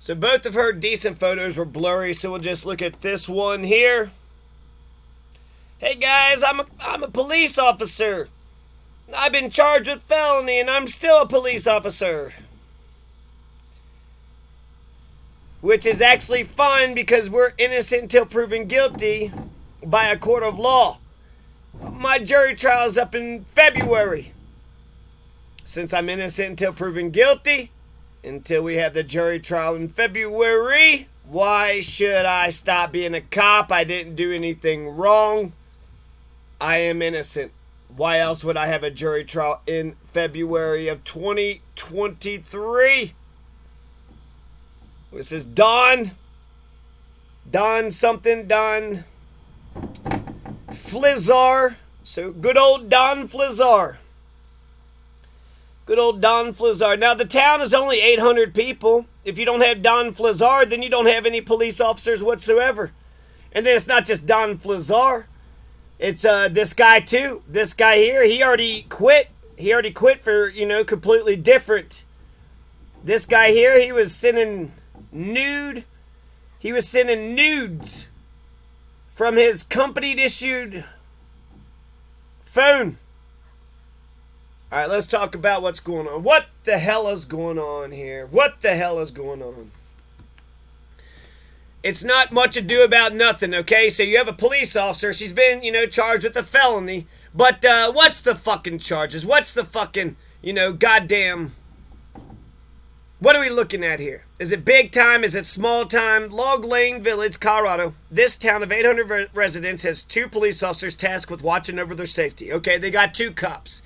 So both of her decent photos were blurry, so we'll just look at this one here. Hey guys, I'm a police officer. I've been charged with felony and I'm still a police officer. Which is actually fun because we're innocent until proven guilty by a court of law. My jury trial is up in February. Since I'm innocent until proven guilty, until we have the jury trial in February, why should I stop being a cop? I didn't do anything wrong. I am innocent. Why else would I have a jury trial in February of 2023? This is Don Fliszer. So good old Don Fliszer. Good old Don Fliszer. Now the town is only 800 people. If you don't have Don Fliszer, then you don't have any police officers whatsoever. And then it's not just Don Fliszer. It's this guy too. This guy here, he already quit. He already quit for, completely different. This guy here, he was sending nudes from his company-issued phone. All right, let's talk about what's going on. What the hell is going on here? What the hell is going on? It's not much ado about nothing, okay? So you have a police officer. She's been, charged with a felony. But what's the fucking charges? What's the fucking, goddamn... What are we looking at here? Is it big time? Is it small time? Log Lane Village, Colorado. This town of 800 residents has 2 police officers tasked with watching over their safety. Okay, they got 2 cops.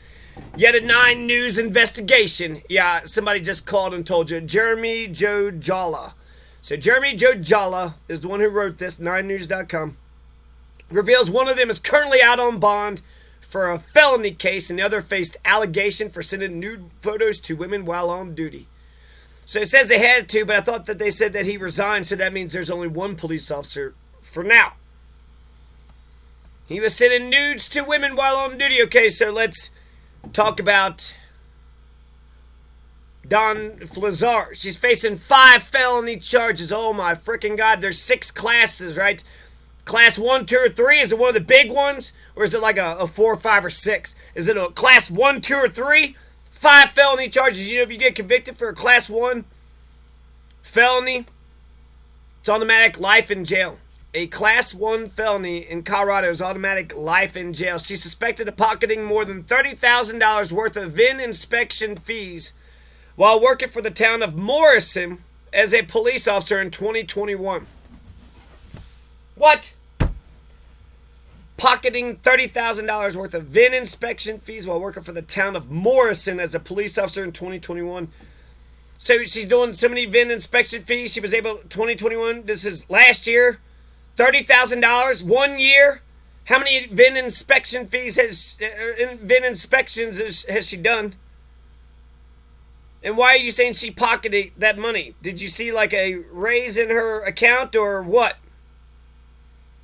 Yet a 9 News investigation. Yeah, somebody just called and told you. Jeremy Joe Jala. So Jeremy Joe Jala is the one who wrote this, 9news.com. Reveals one of them is currently out on bond for a felony case and the other faced allegation for sending nude photos to women while on duty. So it says they had to, but I thought that they said that he resigned, so that means there's only 1 police officer for now. He was sending nudes to women while on duty. Okay, so let's talk about Don Fliszer. She's facing 5 felony charges. Oh my freaking God, there's 6 classes, right? Class 1, 2, or 3? Is it one of the big ones? Or is it like a 4, 5, or 6? Is it a class 1, 2, or 3? 5 felony charges. If you get convicted for a class 1 felony, it's automatic life in jail. A class 1 felony in Colorado is automatic life in jail. She's suspected of pocketing more than $30,000 worth of VIN inspection fees while working for the town of Morrison as a police officer in 2021. What? Pocketing $30,000 worth of VIN inspection fees while working for the town of Morrison as a police officer in 2021. So she's doing so many VIN inspection fees. She was able, 2021, this is last year, $30,000, 1 year. How many VIN inspection fees VIN inspections has she done? And why are you saying she pocketed that money? Did you see like a raise in her account or what?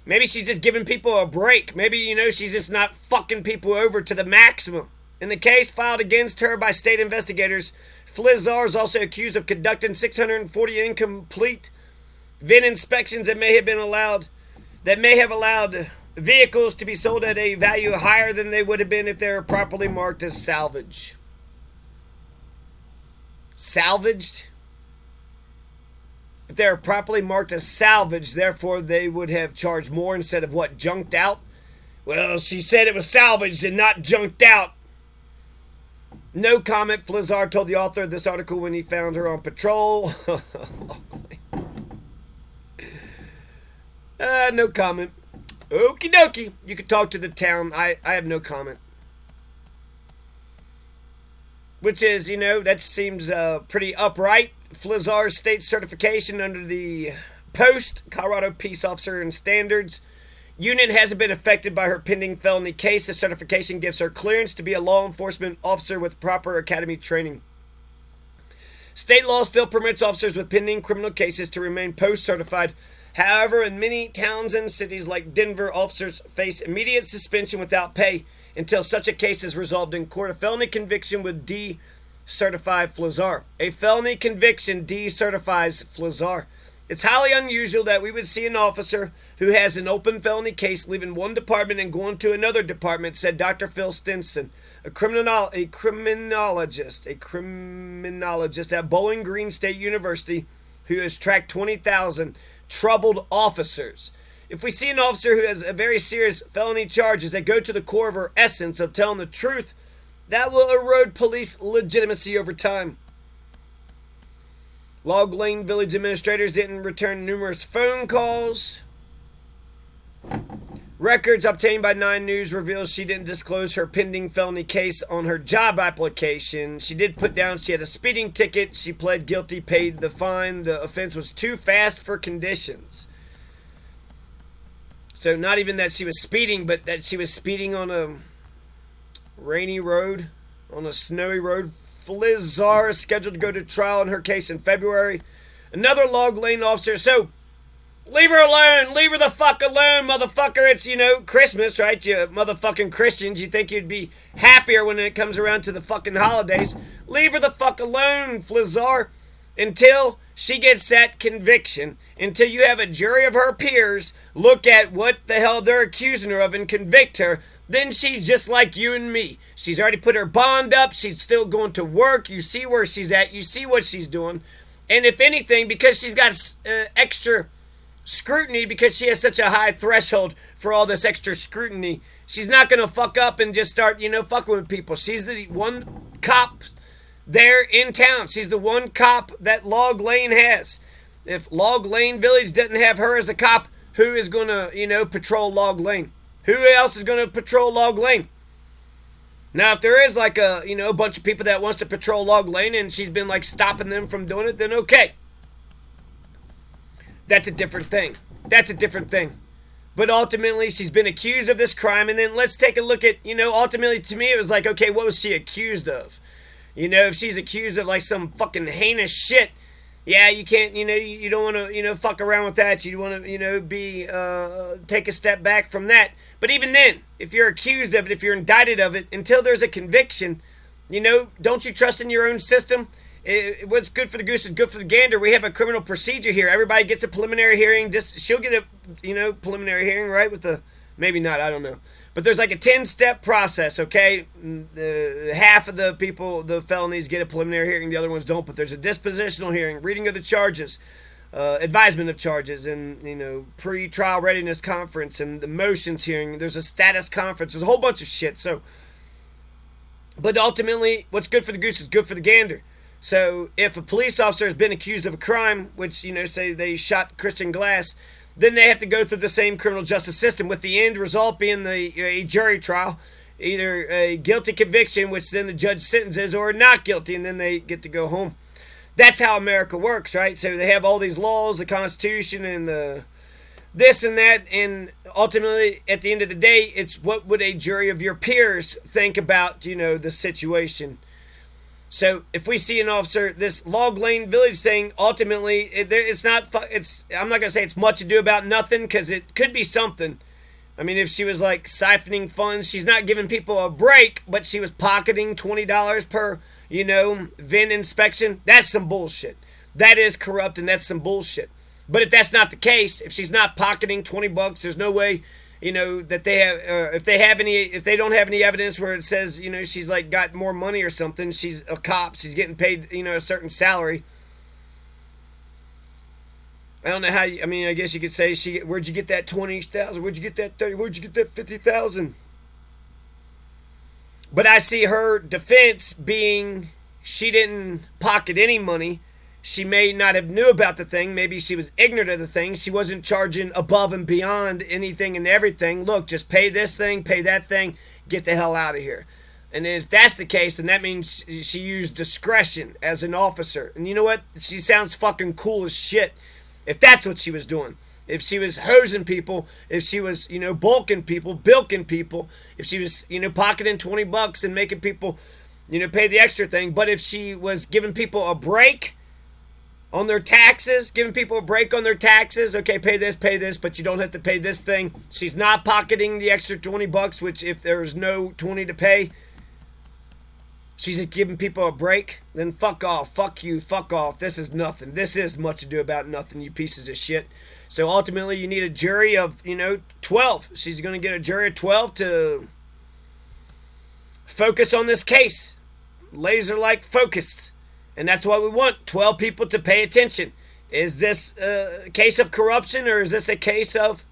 Maybe she's just giving people a break. Maybe, she's just not fucking people over to the maximum. In the case filed against her by state investigators, Fliszer is also accused of conducting 640 incomplete VIN inspections that may have allowed vehicles to be sold at a value higher than they would have been if they were properly marked as salvage. Salvaged? If they were properly marked as salvage, therefore they would have charged more instead of what, junked out? Well, she said it was salvaged and not junked out. No comment, Fliszer told the author of this article when he found her on patrol. No comment. Okie dokie. You could talk to the town. I have no comment. Which is, that seems pretty upright. Flizzer's state certification under the Post, Colorado Peace Officer and Standards unit hasn't been affected by her pending felony case. The certification gives her clearance to be a law enforcement officer with proper academy training. State law still permits officers with pending criminal cases to remain post-certified. However, in many towns and cities like Denver, officers face immediate suspension without pay until such a case is resolved in court. A felony conviction would decertify Fliszer. A felony conviction decertifies Fliszer. It's highly unusual that we would see an officer who has an open felony case leaving one department and going to another department, said Dr. Phil Stinson, a criminologist at Bowling Green State University who has tracked 20,000 troubled officers. If we see an officer who has a very serious felony charges that go to the core of her essence of telling the truth, that will erode police legitimacy over time. Log Lane Village administrators didn't return numerous phone calls. Records obtained by 9 News reveals she didn't disclose her pending felony case on her job application. She did put down she had a speeding ticket. She pled guilty, paid the fine. The offense was too fast for conditions. So not even that she was speeding, but that she was speeding on a rainy road, on a snowy road. Fliszer is scheduled to go to trial in her case in February. Another Log Lane officer. So, leave her alone. Leave her the fuck alone, motherfucker. It's, Christmas, right? You motherfucking Christians. You think you'd be happier when it comes around to the fucking holidays. Leave her the fuck alone, Fliszer, until she gets that conviction. Until you have a jury of her peers look at what the hell they're accusing her of and convict her. Then she's just like you and me. She's already put her bond up. She's still going to work. You see where she's at. You see what she's doing. And if anything, because she's got extra scrutiny, because she has such a high threshold for all this extra scrutiny, she's not going to fuck up and just start, fucking with people. She's the one cop there in town. She's the one cop that Log Lane has. If Log Lane Village doesn't have her as a cop, who is going to, patrol Log Lane? Who else is going to patrol Log Lane? Now, if there is like a bunch of people that wants to patrol Log Lane and she's been like stopping them from doing it, then okay. That's a different thing. But ultimately, she's been accused of this crime. And then let's take a look at, ultimately to me, it was like, okay, what was she accused of? If she's accused of like some fucking heinous shit, yeah, you can't, you don't want to, fuck around with that. You want to, take a step back from that. But even then, if you're accused of it, if you're indicted of it, until there's a conviction, don't you trust in your own system? What's good for the goose is good for the gander. We have a criminal procedure here. Everybody gets a preliminary hearing. She'll get a, preliminary hearing, right? Maybe not, I don't know. But there's like a 10-step process, okay? Half of the people, the felonies, get a preliminary hearing. The other ones don't. But there's a dispositional hearing, reading of the charges, advisement of charges, and, pre-trial readiness conference, and the motions hearing. There's a status conference. There's a whole bunch of shit. So, but ultimately, what's good for the goose is good for the gander. So if a police officer has been accused of a crime, which, say they shot Christian Glass, then they have to go through the same criminal justice system, with the end result being a jury trial, either a guilty conviction, which then the judge sentences, or not guilty, and then they get to go home. That's how America works, right? So they have all these laws, the Constitution, and this and that, and ultimately, at the end of the day, it's what would a jury of your peers think about, the situation. So if we see an officer, this Log Lane Village thing, ultimately, I'm not going to say it's much ado about nothing, because it could be something. I mean, if she was like siphoning funds, she's not giving people a break, but she was pocketing $20 per, VIN inspection. That's some bullshit. That is corrupt, and that's some bullshit. But if that's not the case, if she's not pocketing $20, there's no way, that they have, if they don't have any evidence where it says, she's like got more money or something, she's a cop, she's getting paid, a certain salary. I don't know how, I guess you could say, where'd you get that 20,000? Where'd you get that 30? Where'd you get that 50,000? But I see her defense being, she didn't pocket any money. She may not have knew about the thing. Maybe she was ignorant of the thing. She wasn't charging above and beyond anything and everything. Look, just pay this thing, pay that thing, get the hell out of here. And if that's the case, then that means she used discretion as an officer. And you know what? She sounds fucking cool as shit if that's what she was doing. If she was hosing people, if she was, bulking people, bilking people, if she was, pocketing $20 and making people, pay the extra thing. But if she was giving people a break on their taxes, giving people a break on their taxes. Okay, pay this, but you don't have to pay this thing. She's not pocketing the extra $20, which if there's no 20 to pay, she's just giving people a break, then fuck off, fuck you, fuck off. This is nothing. This is much ado about nothing, you pieces of shit. So ultimately, you need a jury of, 12. She's going to get a jury of 12 to focus on this case. Laser-like focus. And that's what we want, 12 people to pay attention. Is this a case of corruption, or is this a case of,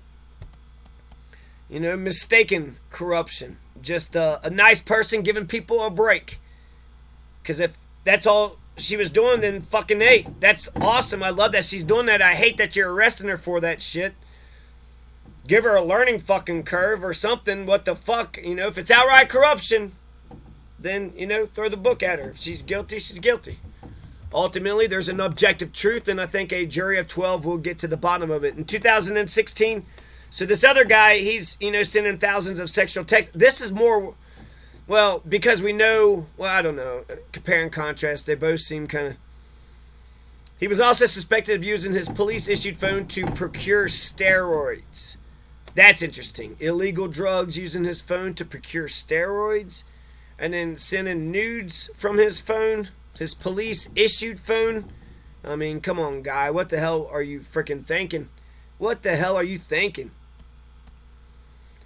mistaken corruption? Just a nice person giving people a break. Because if that's all she was doing, then fucking hey, that's awesome. I love that she's doing that. I hate that you're arresting her for that shit. Give her a learning fucking curve or something. What the fuck? If it's outright corruption, then, throw the book at her. If she's guilty, she's guilty. Ultimately, there's an objective truth, and I think a jury of 12 will get to the bottom of it. In 2016, so this other guy, he's, sending thousands of sexual texts. This is more, well, because we know, I don't know, compare and contrast, they both seem kind of. He was also suspected of using his police-issued phone to procure steroids. That's interesting. Illegal drugs, using his phone to procure steroids, and then sending nudes from his phone, his police-issued phone. I mean, come on, guy. What the hell are you freaking thinking? What the hell are you thinking?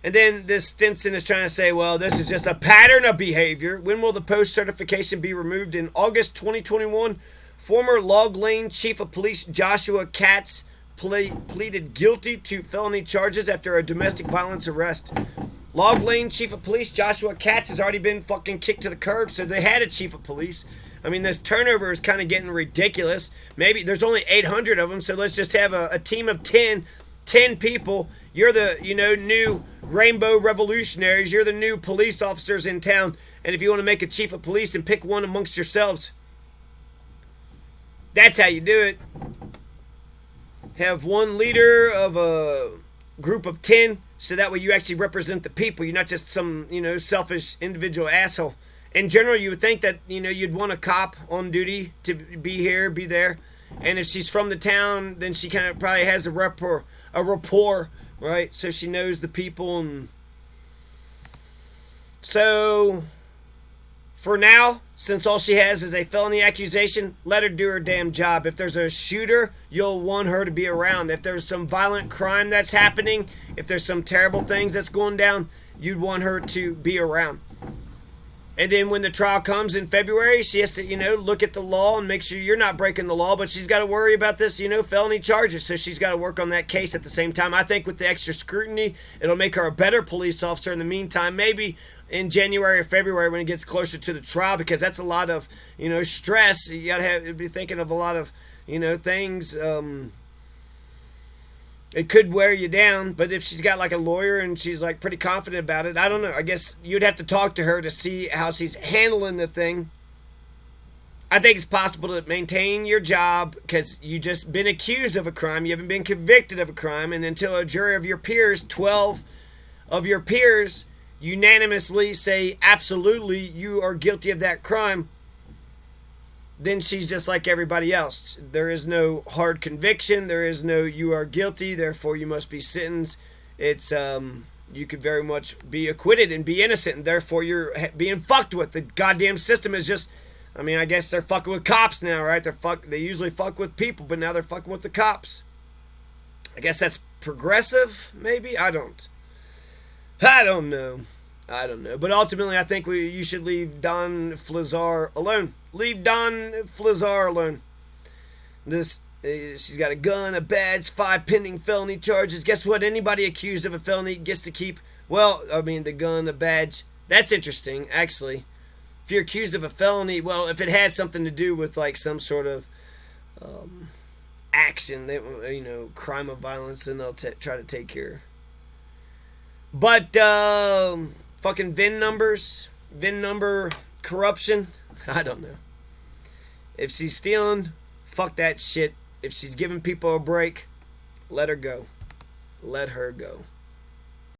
And then this Stinson is trying to say, well, this is just a pattern of behavior. When will the post certification be removed? In August 2021, former Log Lane Chief of Police Joshua Katz pleaded guilty to felony charges after a domestic violence arrest. Log Lane Chief of Police Joshua Katz has already been fucking kicked to the curb, so they had a Chief of Police. I mean, this turnover is kind of getting ridiculous. Maybe there's only 800 of them, so let's just have a team of 10 people. You're the, new Rainbow Revolutionaries. You're the new police officers in town. And if you want to make a chief of police and pick one amongst yourselves, that's how you do it. Have one leader of a group of 10, so that way you actually represent the people. You're not just some, selfish individual asshole. In general, you would think that, you'd want a cop on duty to be here, be there. And if she's from the town, then she kind of probably has a rapport, right? So she knows the people. And so, for now, since all she has is a felony accusation, let her do her damn job. If there's a shooter, you'll want her to be around. If there's some violent crime that's happening, if there's some terrible things that's going down, you'd want her to be around. And then when the trial comes in February, she has to, look at the law and make sure you're not breaking the law. But she's got to worry about this, felony charges. So she's got to work on that case at the same time. I think with the extra scrutiny, it'll make her a better police officer in the meantime. Maybe in January or February when it gets closer to the trial, because that's a lot of, stress. You got to be thinking of a lot of, things. It could wear you down, but if she's got like a lawyer and she's like pretty confident about it, I don't know. I guess you'd have to talk to her to see how she's handling the thing. I think it's possible to maintain your job because you just been accused of a crime. You haven't been convicted of a crime. And until a jury of your peers, 12 of your peers, unanimously say absolutely you are guilty of that crime, then she's just like everybody else. There is no hard conviction. There is no you are guilty, therefore you must be sentenced. It's you could very much be acquitted and be innocent, and therefore you're being fucked with. The goddamn system is just, I mean, I guess they're fucking with cops now, right? They usually fuck with people, but now they're fucking with the cops. I guess that's progressive, maybe? I don't know. But ultimately, I think you should leave Don Fliszer alone. Leave Don Fliszer alone. She's got a gun, a badge, 5 pending felony charges. Guess what? Anybody accused of a felony gets to keep, the gun, a badge. That's interesting, actually. If you're accused of a felony, if it had something to do with like some sort of action, crime of violence, then they'll try to take care. But fucking VIN number corruption, I don't know. If she's stealing, fuck that shit. If she's giving people a break, let her go. Let her go.